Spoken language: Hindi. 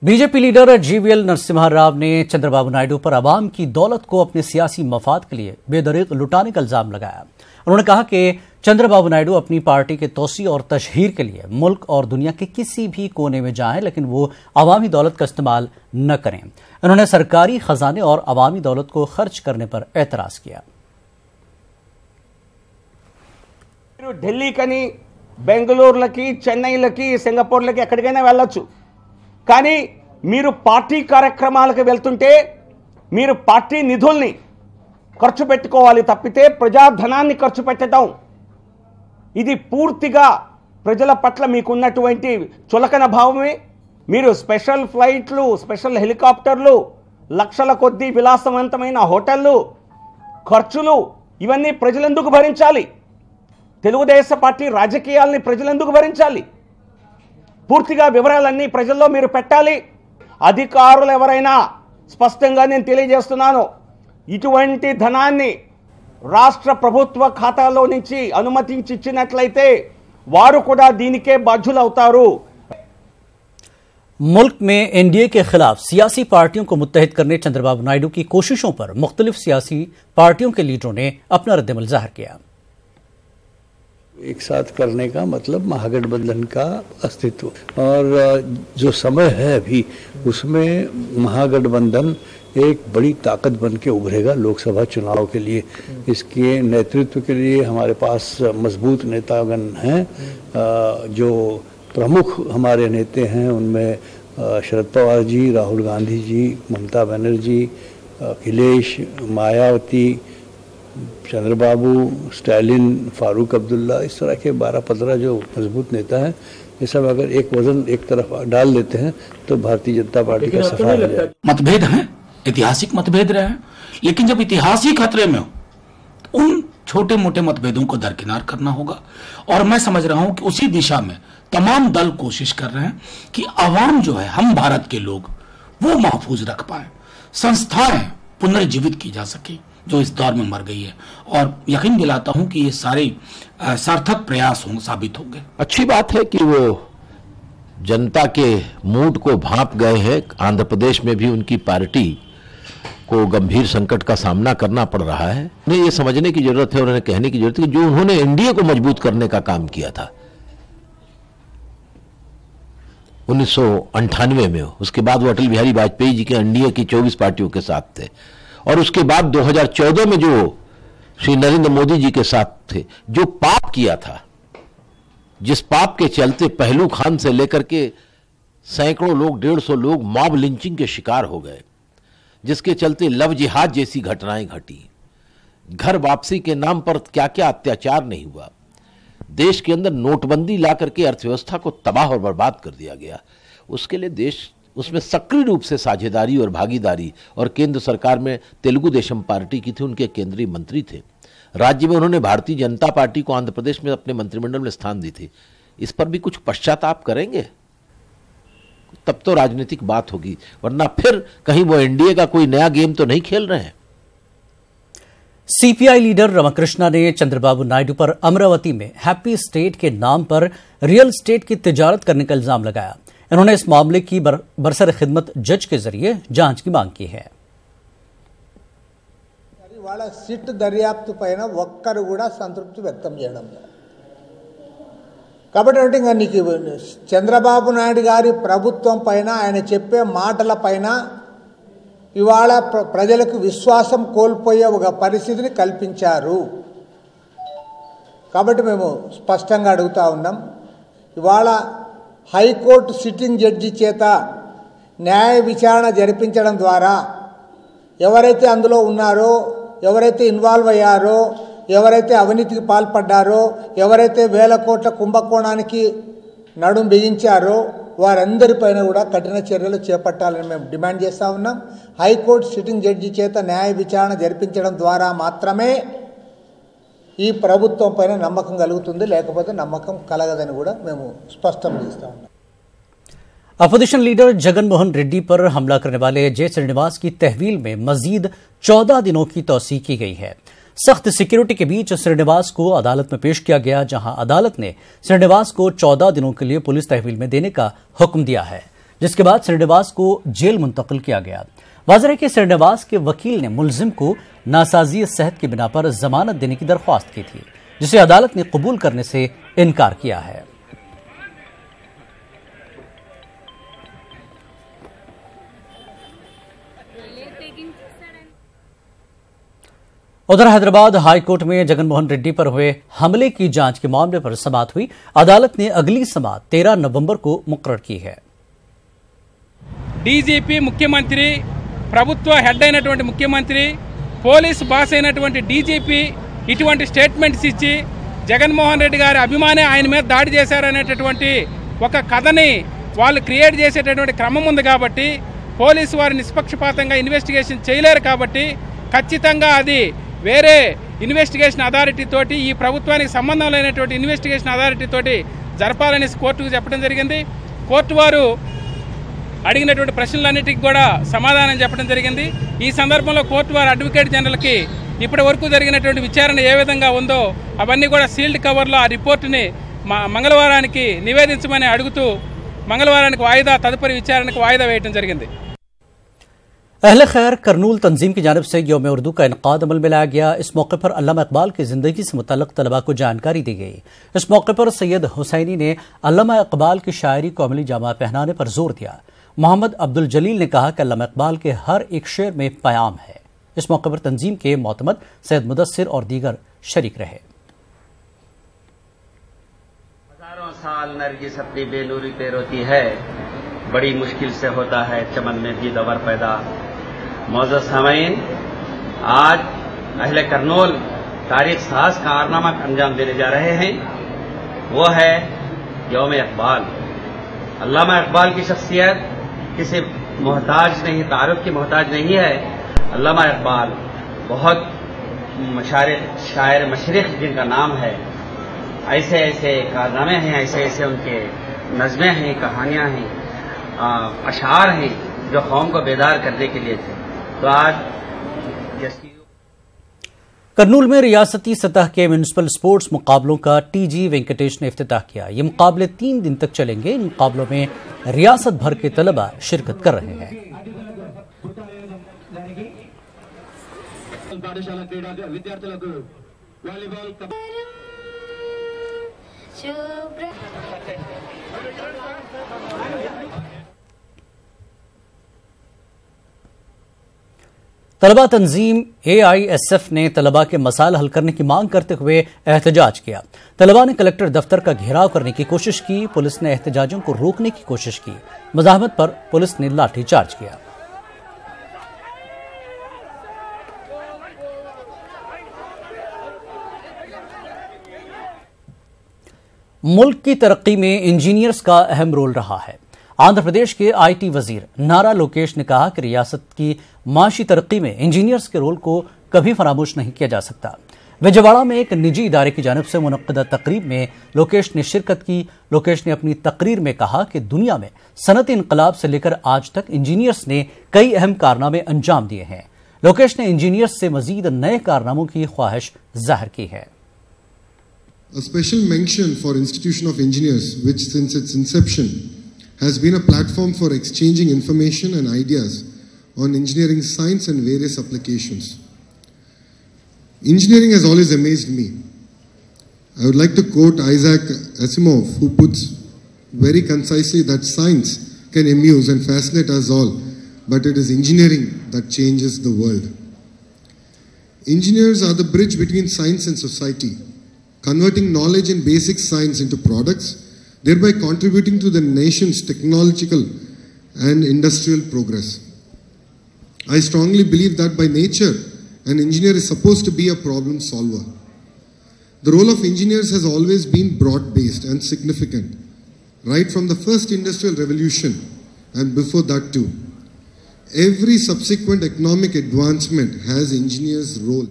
BJP leader GVL Narasimha Rao ने चंद्रबाबू नायडू पर आवाम की दौलत को अपने सियासी मफाद के लिए बेदरीग लुटाने का इल्जाम लगाया। उन्होंने कहा कि चंद्रबाबू नायडू अपनी पार्टी के तोसी और तशहीर के लिए मुल्क और दुनिया के किसी भी कोने में जाएं, लेकिन वो अवामी दौलत का इस्तेमाल न करें। उन्होंने सरकारी खजाने और अवामी दौलत को खर्च करने पर एतराज किया। ఢిల్లీకని బెంగళూరులకి చెన్నైలకి సింగపూర్లకి ఎక్కడికైనా వెళ్ళొచ్చు, కానీ మీరు పార్టీ కార్యక్రమాలకు వెళ్తుంటే మీరు పార్టీ నిధుల్ని ఖర్చు పెట్టుకోవాలి తప్పితే ప్రజాధనాన్ని ఖర్చు పెట్టడం ఇది పూర్తిగా ప్రజల పట్ల మీకున్నటువంటి చులకన భావమే। మీరు స్పెషల్ ఫ్లైట్లు, స్పెషల్ హెలికాప్టర్లు, లక్షల కొద్దీ విలాసవంతమైన హోటళ్ళు, ఖర్చులు ఇవన్నీ ప్రజలెందుకు భరించాలి? తెలుగుదేశం పార్టీ రాజకీయాల్ని ప్రజలెందుకు భరించాలి? పూర్తిగా వివరాలన్నీ ప్రజల్లో మీరు పెట్టాలి। అధికారులు ఎవరైనా స్పష్టంగా నేను తెలియజేస్తున్నాను, ఇటువంటి ధనాన్ని రాష్ట్ర ప్రభుత్వ ఖాతాలో నుంచి అనుమతించి ఇచ్చినట్లయితే వారు కూడా దీనికే బాధ్యులవుతారు। मुल्क में एनडीए के खिलाफ सियासी पार्टियों को मुत्तहिद करने चंद्रबाबू नायडू की कोशिशों पर मुख्तलिफ सियासी पार्टियों के लीडरों ने अपना रद्दमल जाहिर किया। एक साथ करने का मतलब महागठबंधन का अस्तित्व, और जो समय है अभी उसमें महागठबंधन एक बड़ी ताकत बन के उभरेगा लोकसभा चुनाव के लिए। इसके नेतृत्व के लिए हमारे पास मजबूत नेतागण हैं। जो प्रमुख हमारे नेता हैं उनमें शरद पवार जी, राहुल गांधी जी, ममता बनर्जी, अखिलेश, मायावती, चंद्रबाबू, स्टालिन, फारूक अब्दुल्ला, इस तरह के 12-15 जो मजबूत नेता हैं, ये सब अगर एक वजन एक तरफ डाल देते हैं तो भारतीय जनता पार्टी का सफल हो जाएगा। मतभेद हैं, ऐतिहासिक मतभेद रहे हैं, लेकिन जब इतिहास ही खतरे में हो तो उन छोटे मोटे मतभेदों को दरकिनार करना होगा। और मैं समझ रहा हूं कि उसी दिशा में तमाम दल कोशिश कर रहे हैं कि आवाम जो है, हम भारत के लोग, वो महफूज रख पाए, संस्थाएं पुनर्जीवित की जा सके जो इस दौर में मर गई है। और यकीन दिलाता हूं कि ये सारे सार्थक प्रयास साबित होंगे। अच्छी बात है कि वो जनता के मूड को भांप गए हैं। आंध्र प्रदेश में भी उनकी पार्टी को गंभीर संकट का सामना करना पड़ रहा है। उन्हें ये समझने की जरूरत है और उन्हें कहने की जरूरत है कि जो उन्होंने एनडीए को मजबूत करने का काम किया था 1998 में, उसके बाद वो अटल बिहारी वाजपेयी जी के एनडीए की 24 पार्टियों के साथ थे, और उसके बाद 2014 में जो श्री नरेंद्र मोदी जी के साथ थे, जो पाप किया था, जिस पाप के चलते पहलू खान से लेकर के सैकड़ों लोग, 150 लोग मॉब लिंचिंग के शिकार हो गए, जिसके चलते लव जिहाद जैसी घटनाएं घटी, घर वापसी के नाम पर क्या क्या अत्याचार नहीं हुआ, देश के अंदर नोटबंदी ला करके अर्थव्यवस्था को तबाह और बर्बाद कर दिया गया। उसके लिए देश उसमें सक्रिय रूप से साझेदारी और भागीदारी, और केंद्र सरकार में तेलुगु देशम पार्टी की थी, उनके केंद्रीय मंत्री थे। राज्य में उन्होंने भारतीय जनता पार्टी को आंध्र प्रदेश में अपने मंत्रिमंडल में स्थान दी थी। इस पर भी कुछ पश्चाताप करेंगे तब तो राजनीतिक बात होगी, वरना फिर कहीं वो एनडीए का कोई नया गेम तो नहीं खेल रहे हैं। सीपीआई लीडर रमाकृष्णा ने चंद्रबाबू नायडू पर अमरावती में हैप्पी स्टेट के नाम पर रियल स्टेट की तिजारत करने का इल्जाम लगाया। उन्होंने इस मामले की बरसर खिदमत जज के जरिए जांच की मांग की है। వాళ్ళ సిట్ దర్యాప్తు పైన ఒక్కరు కూడా సంతృప్తి వ్యక్తం చేయడం లేదు। కాబట్టి అంటే నీకు చంద్రబాబు నాయుడు గారి ప్రభుత్వం పైన, ఆయన చెప్పే మాటల పైన ఇవాళ ప్రజలకు విశ్వాసం కోల్పోయే ఒక పరిస్థితిని కల్పించారు। కాబట్టి మేము స్పష్టంగా అడుగుతా ఉన్నాం, ఇవాళ హైకోర్టు సిట్టింగ్ జడ్జి చేత న్యాయ విచారణ జరిపించడం ద్వారా ఎవరైతే అందులో ఉన్నారో, ఎవరైతే ఇన్వాల్వ్ అయ్యారో, ఎవరైతే అవినీతికి పాల్పడ్డారో, ఎవరైతే వేల కోట్ల కుంభకోణానికి నడుం బిగించారో వారందరిపైన కూడా కఠిన చర్యలు చేపట్టాలని మేము డిమాండ్ చేస్తూ ఉన్నాం। హైకోర్టు సిట్టింగ్ జడ్జి చేత న్యాయ విచారణ జరిపించడం ద్వారా మాత్రమే ఈ ప్రభుత్వం పైన నమ్మకం కలుగుతుంది, లేకపోతే నమ్మకం కలగదని కూడా మేము స్పష్టం చేస్తూ ఉన్నాం। अपोजिशन लीडर जगन मोहन रेड्डी पर हमला करने वाले जय श्रीनिवास की तहवील में मजीद 14 दिनों की तौसीह की गई है। सख्त सिक्योरिटी के बीच श्रीनिवास को अदालत में पेश किया गया, जहां अदालत ने श्रीनिवास को 14 दिनों के लिए पुलिस तहवील में देने का हुक्म दिया है। जिसके बाद श्रीनिवास को जेल मुंतकिल किया गया। वाज़ेह है कि श्रीनिवास के वकील ने मुलजिम को नासाजी सेहत की बिना पर जमानत देने की दरख्वास्त की थी, जिसे अदालत ने कबूल करने से इनकार किया है। उधर हैदराबाद हाईकोर्ट में जगनमोहन रेड्डी पर हुए हमले की जांच के मामले पर समाअत हुई। अदालत ने अगली समाअत 13 नवंबर को मुकर्रर की है। डीजीपी मुख्यमंत्री ప్రభుత్వ హెడ్ అయినటువంటి ముఖ్యమంత్రి పోలీస్ బాస్ అయినటువంటి డీజీపీ ఇటువంటి స్టేట్మెంట్స్ ఇచ్చి జగన్మోహన్ రెడ్డి గారి అభిమాని ఆయన మీద దాడి చేశారనేటటువంటి ఒక కథని వాళ్ళు క్రియేట్ చేసేటటువంటి క్రమం ఉంది కాబట్టి పోలీసు వారు నిష్పక్షపాతంగా ఇన్వెస్టిగేషన్ చేయలేరు కాబట్టి ఖచ్చితంగా అది వేరే ఇన్వెస్టిగేషన్ అథారిటీ తోటి ఈ ప్రభుత్వానికి సంబంధం లేనటువంటి ఇన్వెస్టిగేషన్ అథారిటీ తోటి జరపాలని కోర్టుకు చెప్పడం జరిగింది। కోర్టు వారు అడిగినటువంటి ప్రశ్నలన్నిటికీ కూడా సమాధానం చెప్పడం జరిగింది। ఈ సందర్భంలో కోర్టు వారు అడ్వకేట్ జనరల్కి ఇప్పటి వరకు జరిగినటువంటి విచారణ ఏ విధంగా ఉందో అవన్నీ కూడా సీల్డ్ కవర్లో ఆ రిపోర్టుని మంగళవారానికి నివేదించమని అడుగుతూ మంగళవారానికి వాయిదా తదుపరి విచారణకు వాయిదా వేయడం జరిగింది। अहले खैर करनूल तंजीम की जानिब से यौम उर्दू का इनकाद अमल में लाया गया। इस मौके पर अल्लामा इकबाल की जिंदगी से मुतल्लिक तलबा को जानकारी दी गई। इस मौके पर सैयद हुसैनी ने अल्लामा इकबाल की शायरी को अमली जामा पहनाने पर जोर दिया। मोहम्मद अब्दुल जलील ने कहा कि अल्लामा इकबाल के हर एक शेर में प्याम है। इस मौके पर तंजीम के मोतमद सैयद मुदस्सिर और दीगर शरीक रहे। हजारों साल नरगिस अपनी बेनूरी पे रोती है, बड़ी मुश्किल से होता है चमन में भी दवर पैदा। मौजूद सामीन, आज अहले करनूल तारीख साज कारनामा अंजाम देने जा रहे हैं, वो है यौम इकबाल। अल्लामा इकबाल की शख्सियत किसी मोहताज नहीं, तारुफ की मोहताज नहीं है। अल्लामा इकबाल बहुत शायर मशरिक जिनका नाम है, ऐसे ऐसे कारनामे हैं, ऐसे ऐसे उनके नज़में हैं, कहानियां हैं, अशार हैं जो कौम को बेदार करने के लिए थे। तो आज करनूल में रियासती सतह के म्यूनिसिपल स्पोर्ट्स मुकाबलों का टीजी वेंकटेश ने इफ्तिताह किया। ये मुकाबले 3 दिन तक चलेंगे। इन मुकाबलों में रियासत भर के तलबा शिरकत कर रहे हैं। तलबा तंजीम AISF ने तलबा के मसाइल हल करने की मांग करते हुए एहतजाज किया। तलबा ने कलेक्टर दफ्तर का घेराव करने की कोशिश की। पुलिस ने एहतजाजियों को रोकने की कोशिश की। मज़ाहमत पर पुलिस ने लाठीचार्ज किया। मुल्क की तरक्की में इंजीनियर्स का अहम रोल रहा है। आंध्र प्रदेश के IT वजीर नारा लोकेश ने कहा कि रियासत की माशी तरक्की में इंजीनियर्स के रोल को कभी फरामोश नहीं किया जा सकता। विजयवाड़ा में एक निजी इदारे की जानिब से मुनक्किदा तकरीब में लोकेश ने शिरकत की। लोकेश ने अपनी तकरीर में कहा कि दुनिया में सनअती इनकलाब से लेकर आज तक इंजीनियर्स ने कई अहम कारनामे अंजाम दिए हैं। लोकेश ने इंजीनियर्स से मजीद नए कारनामों की ख्वाहिश जाहिर की है। A special mention for Institution of Engineers, which since its inception has been a platform for exchanging information and ideas on engineering science and various applications. Engineering has always amazed me. I would like to quote Isaac Asimov, who puts very concisely that science can amuse and fascinate us all, but it is engineering that changes the world. Engineers are the bridge between science and society, converting knowledge in basic science into products, thereby contributing to the nation's technological and industrial progress. I strongly believe that by nature, an engineer is supposed to be a problem solver. The role of engineers has always been broad-based and significant, right from the first industrial revolution and before that too. Every subsequent economic advancement has engineers' role.